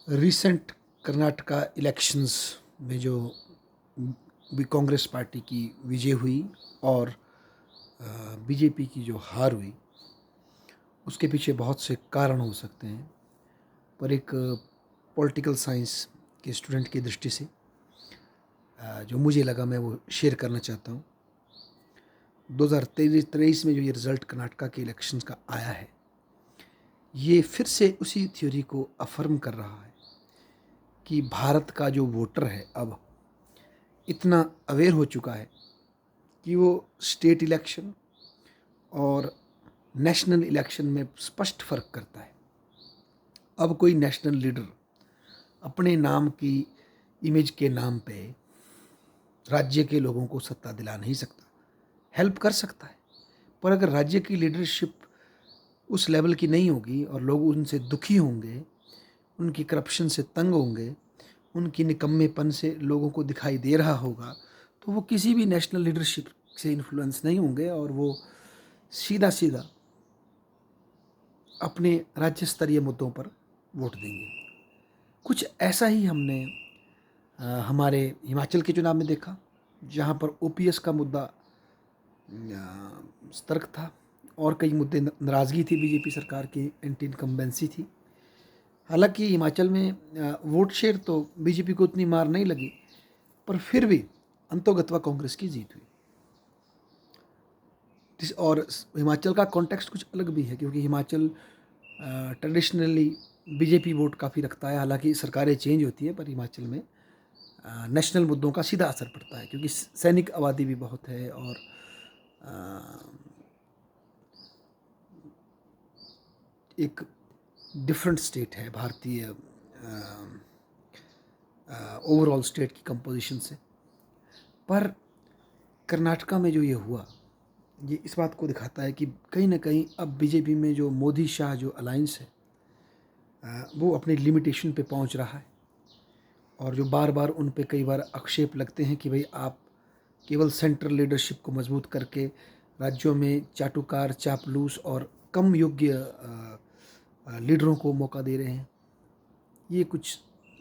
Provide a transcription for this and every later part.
Recent Karnataka elections में जो भी कांग्रेस पार्टी की विजय हुई और बीजेपी की जो हार हुई, उसके पीछे बहुत से कारण हो सकते हैं। पर एक पॉलिटिकल साइंस के स्टूडेंट की दृष्टि से जो मुझे लगा, मैं वो शेयर करना चाहता हूँ। 2023 में जो ये रिज़ल्ट कर्नाटका के इलेक्शंस का आया है, ये फिर से उसी थ्योरी को अफर्म कर रहा है कि भारत का जो वोटर है अब इतना अवेयर हो चुका है कि वो स्टेट इलेक्शन और नेशनल इलेक्शन में स्पष्ट फ़र्क करता है। अब कोई नेशनल लीडर अपने नाम की इमेज के नाम पे राज्य के लोगों को सत्ता दिला नहीं सकता। हेल्प कर सकता है, पर अगर राज्य की लीडरशिप उस लेवल की नहीं होगी और लोग उनसे दुखी होंगे, उनकी करप्शन से तंग होंगे, उनकी निकम्मेपन से लोगों को दिखाई दे रहा होगा, तो वो किसी भी नेशनल लीडरशिप से इन्फ्लुएंस नहीं होंगे और वो सीधा सीधा अपने राज्य स्तरीय मुद्दों पर वोट देंगे। कुछ ऐसा ही हमने हमारे हिमाचल के चुनाव में देखा, जहाँ पर ओपीएस का मुद्दा सतर्क था और कई मुद्दे नाराज़गी थी बीजेपी सरकार की, एंटी इनकम्बेंसी थी। हालांकि हिमाचल में वोट शेयर तो बीजेपी को उतनी मार नहीं लगी, पर फिर भी अंतोगत्वा कांग्रेस की जीत हुई। और हिमाचल का कॉन्टेक्स्ट कुछ अलग भी है, क्योंकि हिमाचल ट्रेडिशनली बीजेपी वोट काफ़ी रखता है। हालांकि सरकारें चेंज होती है, पर हिमाचल में नेशनल मुद्दों का सीधा असर पड़ता है, क्योंकि सैनिक आबादी भी बहुत है और एक डिफरेंट स्टेट है भारतीय ओवरऑल स्टेट की कंपोजिशन से। पर कर्नाटका में जो ये हुआ, ये इस बात को दिखाता है कि कहीं ना कहीं अब बीजेपी में जो मोदी शाह जो अलायंस है, वो अपनी लिमिटेशन पे पहुंच रहा है। और जो बार बार उन पे कई बार आक्षेप लगते हैं कि भाई आप केवल सेंट्रल लीडरशिप को मजबूत करके राज्यों में चाटुकार, चापलूस और कम योग्य लीडरों को मौका दे रहे हैं। ये कुछ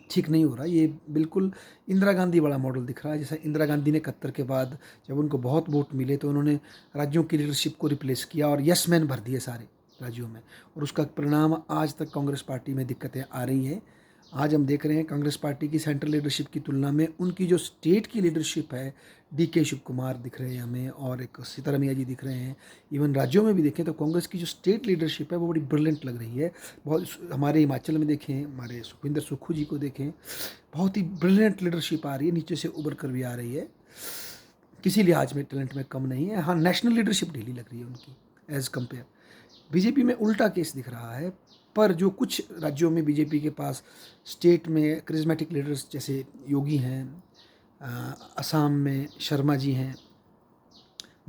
ठीक नहीं हो रहा। ये बिल्कुल इंदिरा गांधी वाला मॉडल दिख रहा है। जैसा इंदिरा गांधी ने 71 के बाद जब उनको बहुत वोट मिले तो उन्होंने राज्यों की लीडरशिप को रिप्लेस किया और यस मैन भर दिए सारे राज्यों में, और उसका परिणाम आज तक कांग्रेस पार्टी में दिक्कतें आ रही हैं। आज हम देख रहे हैं कांग्रेस पार्टी की सेंट्रल लीडरशिप की तुलना में उनकी जो स्टेट की लीडरशिप है, डीके शिव कुमार दिख रहे हैं हमें और एक सीतारमैया जी दिख रहे हैं। इवन राज्यों में भी देखें तो कांग्रेस की जो स्टेट लीडरशिप है वो बड़ी ब्रिलियंट लग रही है। बहुत हमारे हिमाचल में देखें, हमारे सुखविंदर सुक्खू जी को देखें, बहुत ही ब्रिलियंट लीडरशिप आ रही है, नीचे से उभर कर भी आ रही है। किसी लिहाज में टैलेंट में कम नहीं है। हाँ, नेशनल लीडरशिप ढीली लग रही है उनकी एज कम्पेयर। बीजेपी में उल्टा केस दिख रहा है। पर जो कुछ राज्यों में बीजेपी के पास स्टेट में करिज्मेटिक लीडर्स जैसे योगी हैं, असम में शर्मा जी हैं,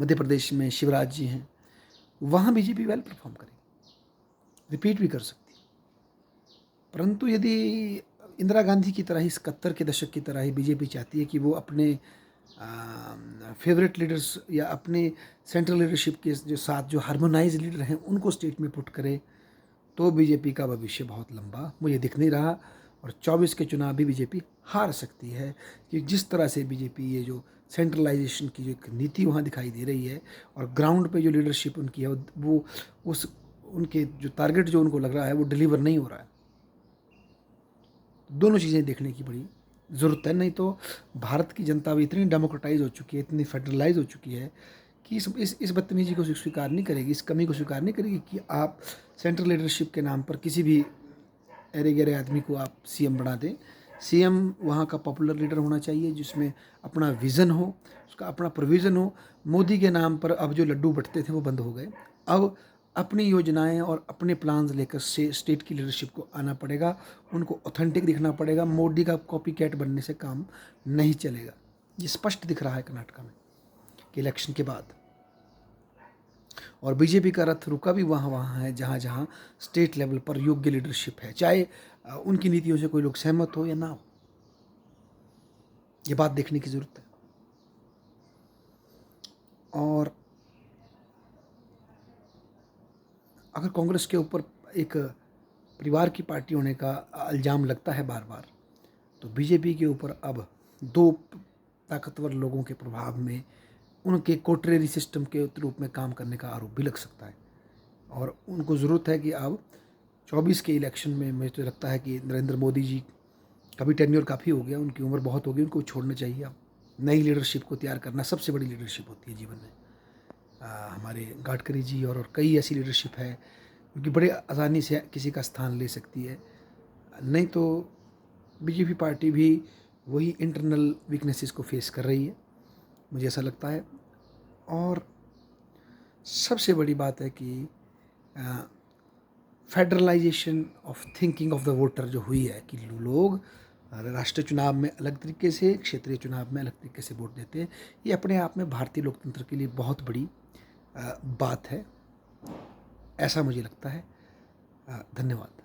मध्य प्रदेश में शिवराज जी हैं, वहाँ बीजेपी वेल परफॉर्म करेगी, रिपीट भी कर सकती है। परंतु यदि इंदिरा गांधी की तरह ही, 71 के दशक की तरह ही बीजेपी चाहती है कि वो अपने फेवरेट लीडर्स या अपने सेंट्रल लीडरशिप के जो साथ जो हार्मोनाइज लीडर हैं उनको स्टेट में पुट करे, तो बीजेपी का भविष्य बहुत लंबा मुझे दिख नहीं रहा। और 24 के चुनाव भी बीजेपी हार सकती है, कि जिस तरह से बीजेपी ये जो सेंट्रलाइजेशन की जो एक नीति वहाँ दिखाई दे रही है और ग्राउंड पे जो लीडरशिप उनकी है वो उस उनके जो टारगेट जो उनको लग रहा है वो डिलीवर नहीं हो रहा है। दोनों चीज़ें देखने की बड़ी ज़रूरत है। नहीं तो भारत की जनता भी इतनी डेमोक्रेटाइज हो चुकी है, इतनी फेडरलाइज हो चुकी है कि इस बदतमीजी को स्वीकार नहीं करेगी, इस कमी को स्वीकार नहीं करेगी कि आप सेंट्रल लीडरशिप के नाम पर किसी भी अरे गहरे आदमी को आप सीएम बना दें। सीएम वहाँ का पॉपुलर लीडर होना चाहिए, जिसमें अपना विज़न हो, उसका अपना प्रोविज़न हो। मोदी के नाम पर अब जो लड्डू बंटते थे वो बंद हो गए। अब अपनी योजनाएं और अपने प्लान्स लेकर से स्टेट की लीडरशिप को आना पड़ेगा, उनको ऑथेंटिक दिखना पड़ेगा। मोदी का कॉपी कैट बनने से काम नहीं चलेगा। ये स्पष्ट दिख रहा है कर्नाटका में कि इलेक्शन के बाद। और बीजेपी का रथ रुका भी वहाँ वहाँ है जहाँ जहाँ स्टेट लेवल पर योग्य लीडरशिप है, चाहे उनकी नीतियों से कोई लोग सहमत हो या ना हो। ये बात देखने की ज़रूरत है। और अगर कांग्रेस के ऊपर एक परिवार की पार्टी होने का इल्ज़ाम लगता है बार बार, तो बीजेपी के ऊपर अब दो ताकतवर लोगों के प्रभाव में उनके कोटरेरी सिस्टम के रूप में काम करने का आरोप भी लग सकता है। और उनको ज़रूरत है कि अब 24 के इलेक्शन में मुझे तो लगता है कि नरेंद्र मोदी जी का भी टेन्योर काफ़ी हो गया, उनकी उम्र बहुत हो गई, उनको छोड़ना चाहिए। अब नई लीडरशिप को तैयार करना सबसे बड़ी लीडरशिप होती है जीवन में। हमारे गडकरी जी और कई ऐसी लीडरशिप है जो बड़े आसानी से किसी का स्थान ले सकती है। नहीं तो बीजेपी पार्टी भी वही इंटरनल वीकनेसेस को फेस कर रही है, मुझे ऐसा लगता है। और सबसे बड़ी बात है कि federalization of thinking of the voter जो हुई है कि लोग राष्ट्रीय चुनाव में अलग तरीके से, क्षेत्रीय चुनाव में अलग तरीके से वोट देते हैं, ये अपने आप में भारतीय लोकतंत्र के लिए बहुत बड़ी बात है, ऐसा मुझे लगता है। धन्यवाद।